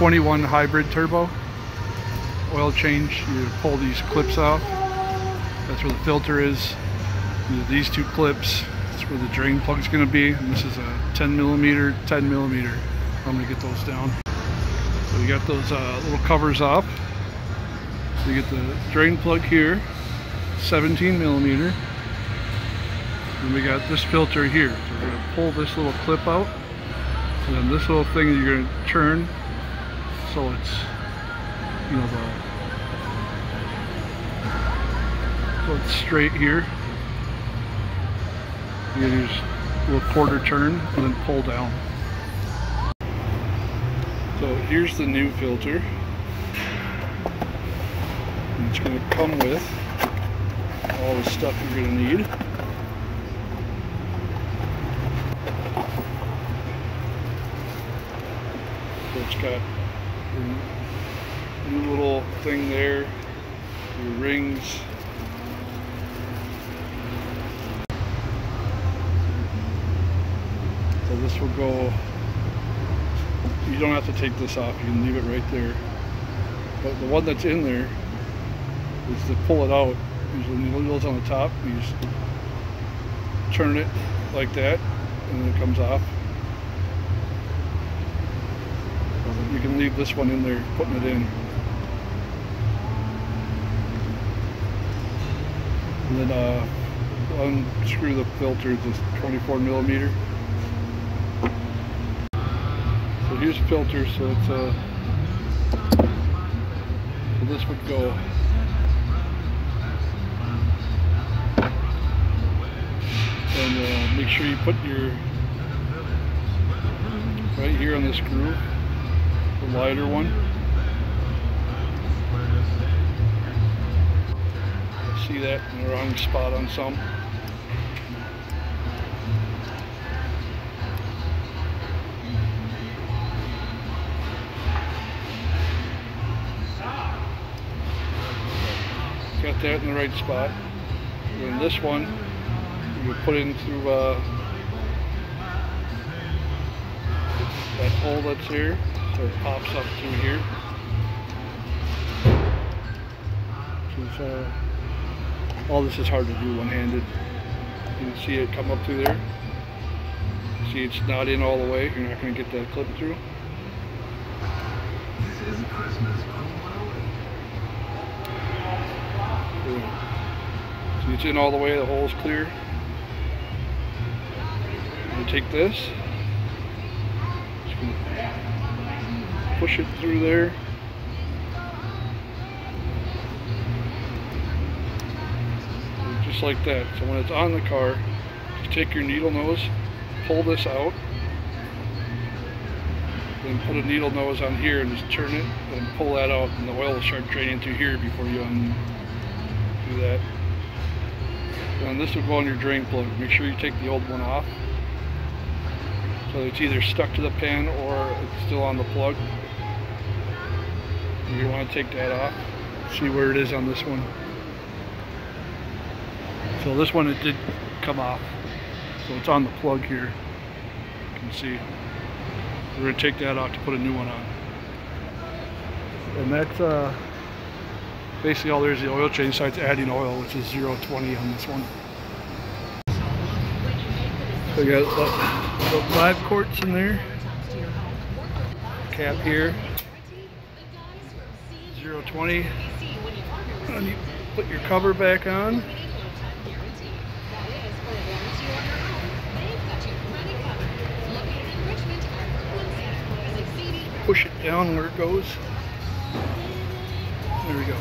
21 hybrid turbo. Oil change, you pull these clips off. That's where the filter is. These two clips, that's where the drain plug is going to be. And this is a 10 millimeter. I'm going to get those down. So you got those little covers off. So you get the drain plug here, 17 millimeter. And we got this filter here. So we're going to pull this little clip out. And then this little thing you're going to turn so it's, you know, so it's straight here. You use a little quarter turn and then pull down. So here's the new filter. And it's going to come with all the stuff you're going to need. So it's got your new little thing there, your rings. So this will go, you don't have to take this off, you can leave it right there. But the one that's in there is to pull it out. Usually the needle's on the top, you just turn it like that and then it comes off. You can leave this one in there, putting it in. And then unscrew the filter, this 24 millimeter. So here's the filter, so it's so this would go and make sure you put your right here on this groove. The lighter one. See that in the wrong spot on some. Got that in the right spot. And then this one you put in through that hole that's here. So it pops up through here. So all this is hard to do one-handed. You can see it come up through there. See, it's not in all the way. You're not going to get that clip through. This is Christmas. See, it's in all the way. The hole's clear. You take this. Push it through there. Just like that. So when it's on the car, just take your needle nose, pull this out, then put a needle nose on here and just turn it and pull that out, and the oil will start draining through here before you undo that. And this will go on your drain plug. Make sure you take the old one off, so it's either stuck to the pan or it's still on the plug. You want to take that off. See where it is on this one. So this one, it did come off. So it's on the plug here. You can see. We're going to take that out to put a new one on. And that's basically all there is. The oil change starts adding oil, which is 0.20 on this one. So you got about 5 quarts in there. Cap here. 0.20. And you put your cover back on. Push it down where it goes. There we go.